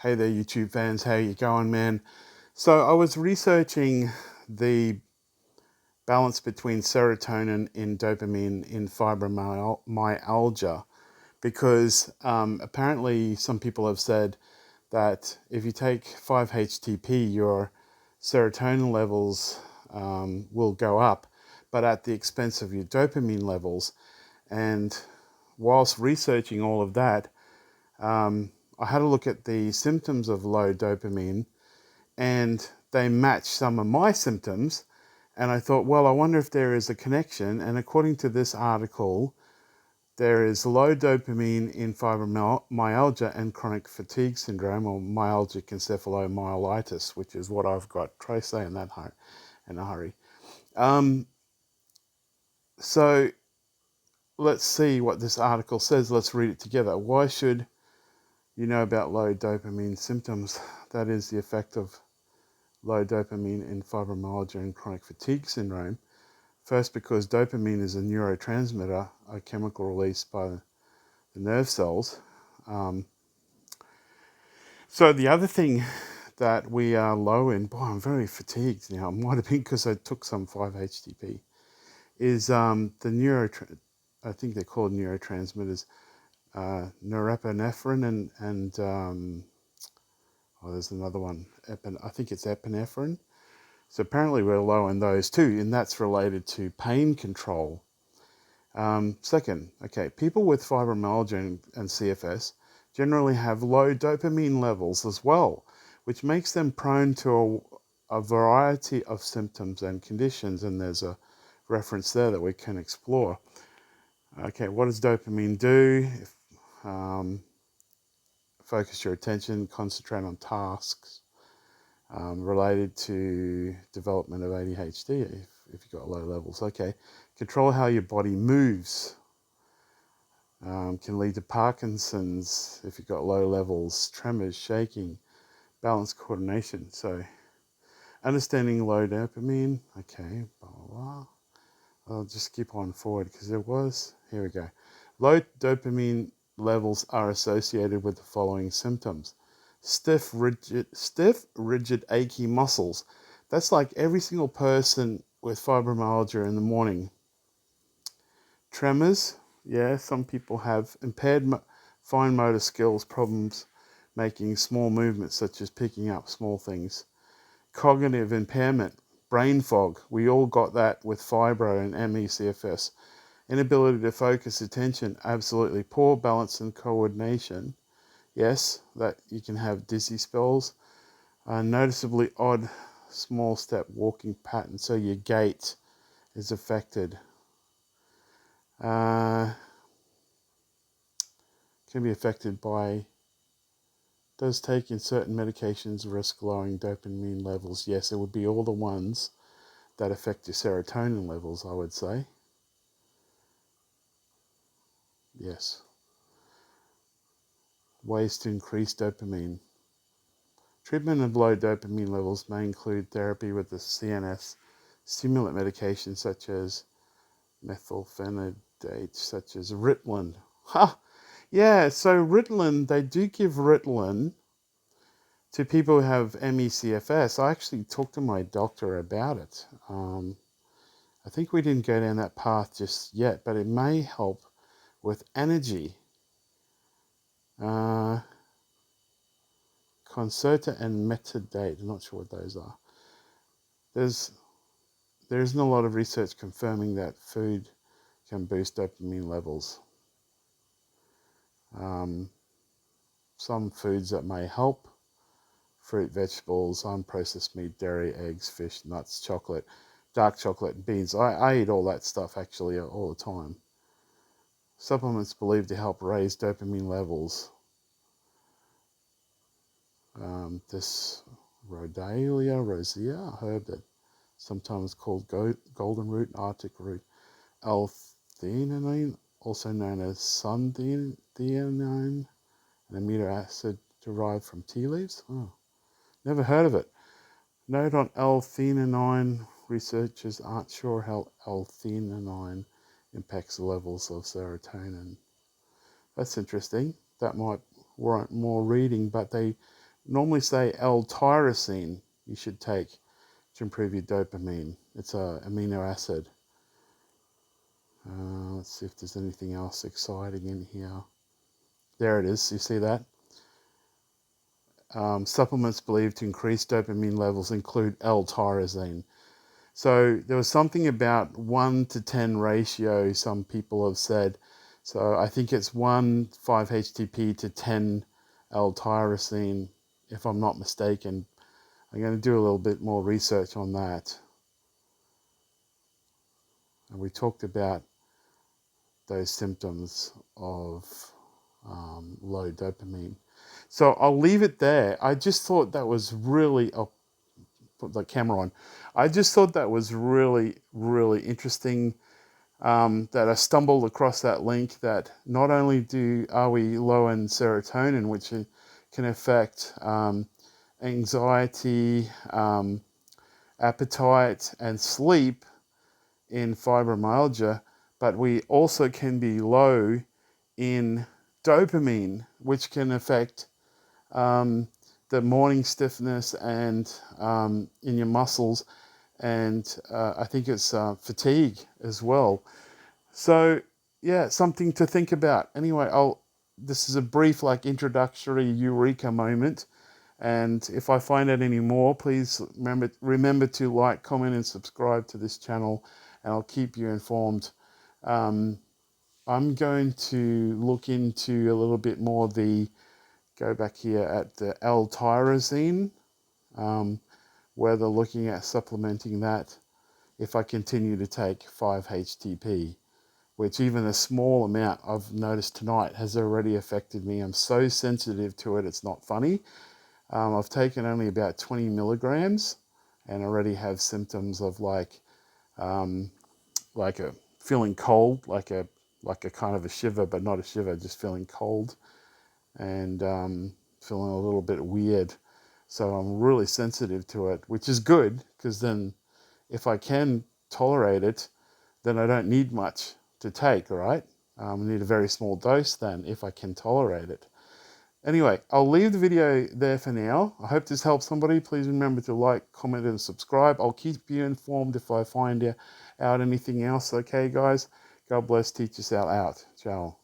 Hey there, YouTube fans. How you going, man? So I was researching the balance between serotonin and dopamine in fibromyalgia because apparently some people have said that if you take 5-HTP, your serotonin levels will go up, but at the expense of your dopamine levels. And whilst researching all of that, I had a look at the symptoms of low dopamine, and they match some of my symptoms. And I thought, well, I wonder if there is a connection. And according to this article, there is low dopamine in fibromyalgia and chronic fatigue syndrome, or myalgic encephalomyelitis, which is what I've got. Try saying that in a hurry. So let's see what this article says. Let's read it together. Why should you know about low dopamine symptoms? That is the effect of low dopamine in fibromyalgia and chronic fatigue syndrome. First, because dopamine is a neurotransmitter, a chemical released by the nerve cells. So the other thing that we are low in, boy, I'm very fatigued now. It might have been because I took some 5-HTP, is I think they're called neurotransmitters, norepinephrine and there's another one, I think it's epinephrine. So apparently we're low in those too, and that's related to pain control. Second, people with fibromyalgia and CFS generally have low dopamine levels as well, which makes them prone to a variety of symptoms and conditions, and there's a reference there that we can explore. Okay, what does dopamine do? Focus your attention, concentrate on tasks related to development of ADHD if you've got low levels. Okay, control how your body moves. Can lead to Parkinson's if you've got low levels, tremors, shaking, balance coordination. So understanding low dopamine. Okay, blah, blah, blah. I'll just skip on forward because here we go. Low dopamine levels are associated with the following symptoms. Stiff, rigid, achy muscles. That's like every single person with fibromyalgia in the morning. Tremors. Yeah, some people have impaired fine motor skills, problems making small movements such as picking up small things. Cognitive impairment, brain fog. We all got that with fibro and ME/CFS. Inability to focus attention, absolutely. Poor balance and coordination. Yes, that you can have dizzy spells. Noticeably odd small step walking pattern, so your gait is affected. Can be affected by, does taking certain medications risk lowering dopamine levels? Yes, it would be all the ones that affect your serotonin levels, I would say. Yes. Ways to increase dopamine. Treatment of low dopamine levels may include therapy with the CNS stimulant medications such as methylphenidate, such as Ritalin. Ha! Yeah, so Ritalin, they do give Ritalin to people who have ME/CFS. I actually talked to my doctor about it. I think we didn't go down that path just yet, but it may help with energy. Concerta and Metadate. I'm not sure what those are. There isn't a lot of research confirming that food can boost dopamine levels. Some foods that may help: fruit, vegetables, unprocessed meat, dairy, eggs, fish, nuts, chocolate, dark chocolate, and beans. I eat all that stuff actually all the time. Supplements believed to help raise dopamine levels. This rosea herb that sometimes called golden root, arctic root, l-tyrosine, also known as sun-theanine, an amino acid derived from tea leaves. Oh, never heard of it. Note on l-theanine, researchers aren't sure how l-theanine impacts the levels of serotonin. That's interesting. That might warrant more reading, but they normally say l-tyrosine you should take to improve your dopamine. It's a amino acid. Let's see if there's anything else exciting in here. There it is. You see that? Supplements believed to increase dopamine levels include l-tyrosine. So there was something about 1 to 10 ratio, some people have said. So I think it's 1 5-HTP to 10 l-tyrosine, if I'm not mistaken. I'm going to do a little bit more research on that. And we talked about those symptoms of low dopamine. So I'll leave it there. I just thought that was really, I'll put the camera on. I just thought that was really, really interesting, that I stumbled across that link, that not only are we low in serotonin, which can affect anxiety, appetite, and sleep in fibromyalgia, but we also can be low in dopamine, which can affect the morning stiffness and in your muscles, and I think it's fatigue as well. So yeah, something to think about. Anyway, this is a brief introductory eureka moment, and if I find out any more, please remember to like, comment, and subscribe to this channel, and I'll keep you informed. I'm going to look into a little bit more go back here at the l-tyrosine, where they're looking at supplementing that if I continue to take 5-HTP, which even a small amount I've noticed tonight has already affected me. I'm so sensitive to it, it's not funny. I've taken only about 20 milligrams and already have symptoms of like a feeling cold, like a kind of a shiver, but not a shiver, just feeling cold, and feeling a little bit weird. So I'm really sensitive to it, which is good, because then if I can tolerate it, then I don't need much to take, all right? I need a very small dose then, if I can tolerate it. Anyway, I'll leave the video there for now. I hope this helps somebody. Please remember to like, comment, and subscribe. I'll keep you informed if I find out anything else. Okay, guys? God bless. Teach us out. Ciao.